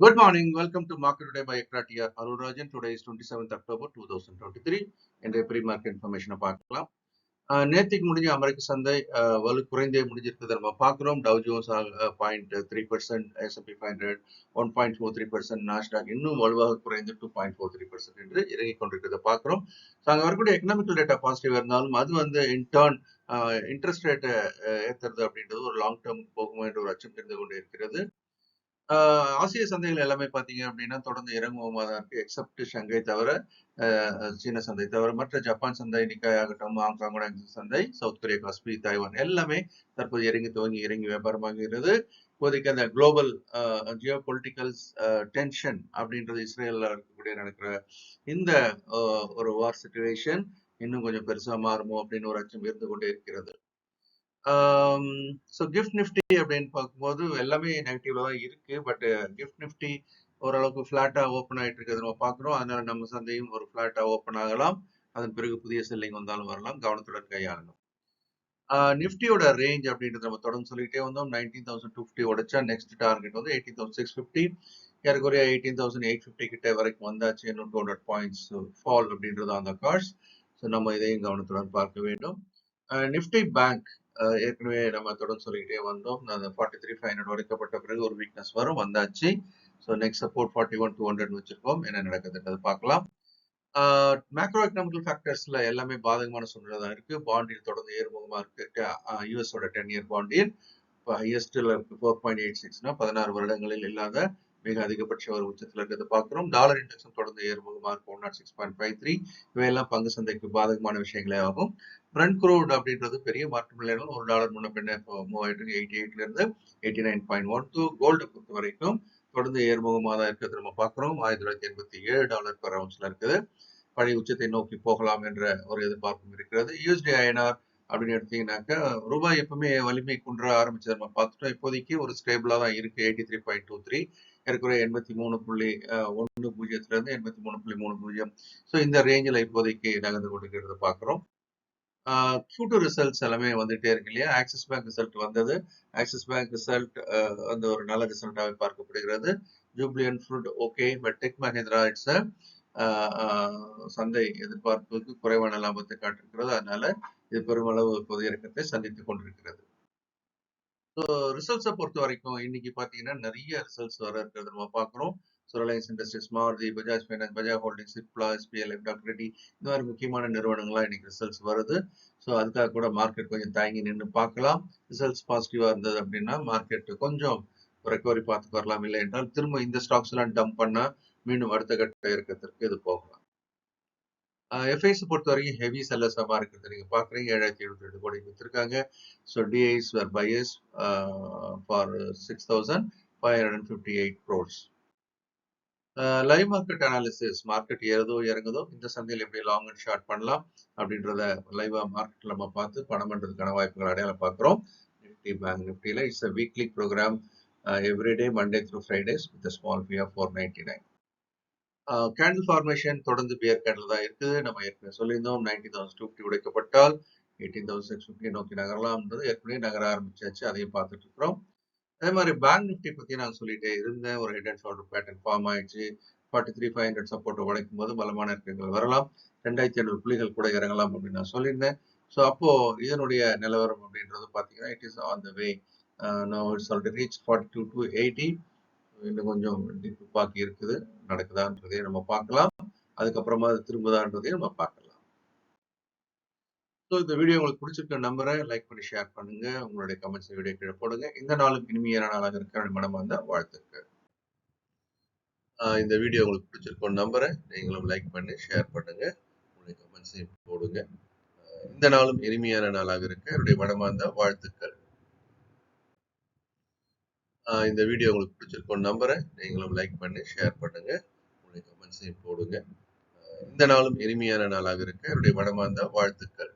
Good morning. Welcome to Market Today by ECTRA. Arulrajhan. Today is 27th October 2023. இன்றைய pre-market information பார்க்கலாம். நேத்திக்கு முடிஞ்ச அமெரிக்க சந்தை வலு குறைந்தே முடிஞ்சிருக்குது நம்ம பார்க்குறோம். டவ் ஜோன்ஸ் 0.3%, S&P 500 1.43%, நாஸ்டாக் இன்னும் வலுவாக குறைந்து 2.43% என்று இறங்கிக் கொண்டிருக்கிறத பார்க்குறோம். ஸோ அங்கே வரக்கூடிய எக்கனாமிக்கல் டேட்டா பாசிட்டிவ் இருந்தாலும் அது வந்து இன்டர்ன் இன்ட்ரெஸ்ட் ரேட்டை ஏற்றுறது அப்படின்றது ஒரு லாங் டேர்ம் போகுமோ என்ற ஒரு அச்சம் தெரிந்து கொண்டு இருக்கிறது. ஆசிய சந்தைகள் எல்லாமே பார்த்தீங்க அப்படின்னா தொடர்ந்து இறங்குவோமா தான் இருக்கு. எக்ஸப்ட் ஷங்கை தவிர, சீன சந்தை தவிர மற்ற ஜப்பான் சந்தை, நிக்காய் ஆகட்டும், ஹாங்காங்கோட சந்தை, சவுத் கொரியா, காஸ்பி, தாய்வான் எல்லாமே தற்போது இறங்கி வியாபாரமாகிறது. இப்போதைக்கு அந்த குளோபல் ஜியோ பொலிட்டிக்கல் டென்ஷன் அப்படின்றது இஸ்ரேலில் இருக்கக்கூடிய நடக்கிற இந்த ஒரு வார் சிச்சுவேஷன் இன்னும் கொஞ்சம் பெருசா மாறுமோ அப்படின்னு ஒரு அச்சம் இருந்து கொண்டே இருக்கிறது. ஸோ கிஃப்ட் நிஃப்டி அப்படின்னு பார்க்கும்போது எல்லாமே நெகட்டிவ்ல தான் இருக்கு. பட் கிஃப்ட் நிஃப்டி ஓரளவுக்கு ஃபிளாட்டா ஓப்பன் ஆகிட்டு இருக்கிறது நம்ம பார்க்குறோம். அதனால நம்ம சந்தையும் ஒரு ஃபிளாட்டா ஓப்பன் ஆகலாம். அதன் பிறகு புதிய செல்லிங் வந்தாலும் வரலாம். கவனத்துடன் கையாளணும். நிஃப்டியோட ரேஞ்ச் அப்படின்றது நம்ம தொடர்ந்து சொல்லிட்டே வந்தோம். 19,250 உடைச்சா நெக்ஸ்ட் டார்கெட் வந்து 18,650, ஏறக்குறைய 18,850 கிட்ட வரைக்கும் வந்தாச்சு. இன்னும் 200 பாயிண்ட்ஸ் ஃபால் அப்படின்றது அந்த கார்ட்ஸ். ஸோ நம்ம இதையும் கவனத்துடன் பார்க்க வேண்டும். நிஃப்டி பேங்க் ஏற்கனவே நம்ம தொடர்ந்து சொல்லிக்கிட்டே வந்தோம். அந்த 43,500 உடைக்கப்பட்ட பிறகு ஒரு வீக்னஸ் வரும், வந்தாச்சு. ஸோ நெக்ஸ்ட் சப்போர்ட் 41,200 வச்சிருக்கோம். என்ன நடக்குதுன்றது பார்க்கலாம். மேக்ரோ எக்கனாமிக்கல் ஃபேக்டர்ஸ்ல எல்லாமே பாதகமான சூழ்நிலை தான் இருக்கு. பாண்டில் தொடர்ந்து ஏறுமுகமா இருக்கு. யூஎஸோட 10-year பாண்டில் இப்போ ஹையஸ்ட்ல இருக்கு 4.86னா 16 வருடங்களில் இல்லாத மிக அதிகபட்ச ஒரு உச்சத்தில் இருக்கிறது பார்க்கிறோம். டாலர் இண்டெக்ஸும் தொடர்ந்து ஏறுமுகமா இருக்கும் 106.53. இவையெல்லாம் பங்கு சந்தைக்கு பாதகமான விஷயங்களே ஆகும். பிரண்ட் குரூட் அப்படின்றது பெரிய மாற்றம் இல்லைனாலும் $1 முன்ன பின்ன இப்போ மூவ் ஆயிட்டு 88ல இருந்து 89.12. கோல்டு பொறுத்த வரைக்கும் தொடர்ந்து ஏறுமுகமாக தான் இருக்கிறது நம்ம பார்க்கிறோம். $1987 per ounceல இருக்குது. பழைய உச்சத்தை நோக்கி போகலாம் என்ற ஒரு எதிர்பார்ப்பும் இருக்கிறது. யூஎஸ்டி ஐஎன்ஆர் அப்படின்னு எடுத்தீங்கன்னாக்கா ரூபாய் எப்பவுமே வலிமை குன்ற ஆரம்பிச்சது நம்ம பார்த்துட்டோம். இப்போதைக்கு ஒரு ஸ்டேபிளா தான் இருக்கு. 83.23, ஏற்கனவே 83.10 இருந்து 83.30. ஸோ இந்த ரேஞ்சில் இப்போதைக்கு நகர்ந்து கொண்டிருக்கிறத பார்க்குறோம். Q2 ரிசல்ட்ஸ் எல்லாமே வந்துட்டே இருக்கு இல்லையா. ஆக்சிஸ் பேங்க் ரிசல்ட் வந்தது. ஆக்சிஸ் பேங்க் ரிசல்ட் வந்து ஒரு நல்ல ரிசல்ட்டாக பார்க்கப்படுகிறது. Jubilant food okay, but Tech Mahindra it's சந்தை எதிர்பார்ப்புக்கு குறைவான லாபத்தை காட்டிருக்கிறது. அதனால இது பெருமளவு இப்போது இறக்கத்தை சந்தித்துக் கொண்டிருக்கிறது. ஸோ ரிசல்ட்ஸை பொறுத்த வரைக்கும் இன்னைக்கு பார்த்தீங்கன்னா நிறைய ரிசல்ட்ஸ் வர இருக்கிறது நம்ம பார்க்குறோம். So Reliance industries, Maruti, Bajaj finance, Bajaj holdings, Cipla, SPL, doctor Reddy, இந்த மாதிரி முக்கியமான நிறுவனங்கள்லாம் இன்னைக்கு ரிசல்ட்ஸ் வருது. ஸோ அதுக்காக கூட மார்க்கெட் கொஞ்சம் தயங்கி நின்று பார்க்கலாம். ரிசல்ட்ஸ் பாசிட்டிவா இருந்தது அப்படின்னா மார்க்கெட் கொஞ்சம் ரெக்கவரி பார்த்துக்கு வரலாம். இல்லை என்றால் திரும்ப இந்த ஸ்டாக்ஸ் எல்லாம் டம்ப் பண்ணா மீண்டும் அடுத்த கட்ட இறக்கத்திற்கு இது போகலாம். எஃப்ஐஸ் பொறுத்த வரைக்கும் ஹெவி செல்லர்ஸாக இருக்கிறது நீங்க பாக்குறீங்க. 7,702 கோடி வித்திருக்காங்க. So DIIs were buyers for 6,558 crores. Live market analysis, market ஏறுதோ இறங்குதோ இந்த சந்தையில் எப்படி லாங் அண்ட் ஷார்ட் பண்ணலாம் அப்படின்றத லைவா மார்க்கெட்ல நம்ம பார்த்து பணம் பண்றதுக்கான வாய்ப்புகள் அடையாளம் பார்க்கிறோம். நிஃப்டி பேங்க் நிஃப்டியில it's a weekly programme, every day Monday through Fridays with a small fee of 499. Candle formation தொடர்ந்து பியர் கேண்டில் தான் இருக்குது. நம்ம ஏற்கனவே சொல்லியிருந்தோம் 19,250 உடைக்கப்பட்டால் 18,650 நோக்கி நகரலாம்ன்றது ஏற்கனவே நகர ஆரம்பிச்சாச்சு. அதையும் பார்த்துட்டு இருக்கிறோம். அதே மாதிரி பேங்க் நிஃப்டி பத்தி நான் சொல்லிட்டே இருந்தேன். ஒரு head and shoulder pattern form ஆயிடுச்சு. 43,500 சப்போர்ட் உடைக்கும் போது பலமான இறக்கங்கள் வரலாம். 2,500 புள்ளிகள் கூட இறங்கலாம் அப்படின்னு நான் சொல்லியிருந்தேன். ஸோ அப்போ இதனுடைய நிலவரம் அப்படின்றது பார்த்தீங்கன்னா it is on the way. Now it's already reach 42 to 80. இன்னும் கொஞ்சம் டிப்பு பாக்கி இருக்குது. நடக்குதான்றதையும் நம்ம பார்க்கலாம். அதுக்கப்புறமா அது திரும்புதான்றதையும் நம்ம பார்க்கலாம். ஸோ இந்த வீடியோ உங்களுக்கு பிடிச்சிருக்க நம்பரை லைக் பண்ணி ஷேர் பண்ணுங்க. உங்களுடைய கமெண்ட்ஸ் வீடியோ கீழே போடுங்க. இந்த நாளும் இனிமையான நாளாக இருக்க மனமார்ந்த வாழ்த்துக்கள். இந்த வீடியோ உங்களுக்கு பிடிச்சிருக்கும் நம்பரை நீங்களும் லைக் பண்ணி ஷேர் பண்ணுங்க. உங்களுடைய கமெண்ட்ஸையும் போடுங்க. இந்த நாளும் இனிமையான நாளாக இருக்க என்னுடைய மனமார்ந்த வாழ்த்துக்கள். இந்த வீடியோ உங்களுக்கு பிடிச்சிருக்கும் நம்பரை நீங்களும் லைக் பண்ணி ஷேர் பண்ணுங்க. உங்களுடைய கமெண்ட்ஸையும் போடுங்க. இந்த நாளும் இனிமையான நாளாக இருக்க என்னுடைய மனமார்ந்த வாழ்த்துக்கள்.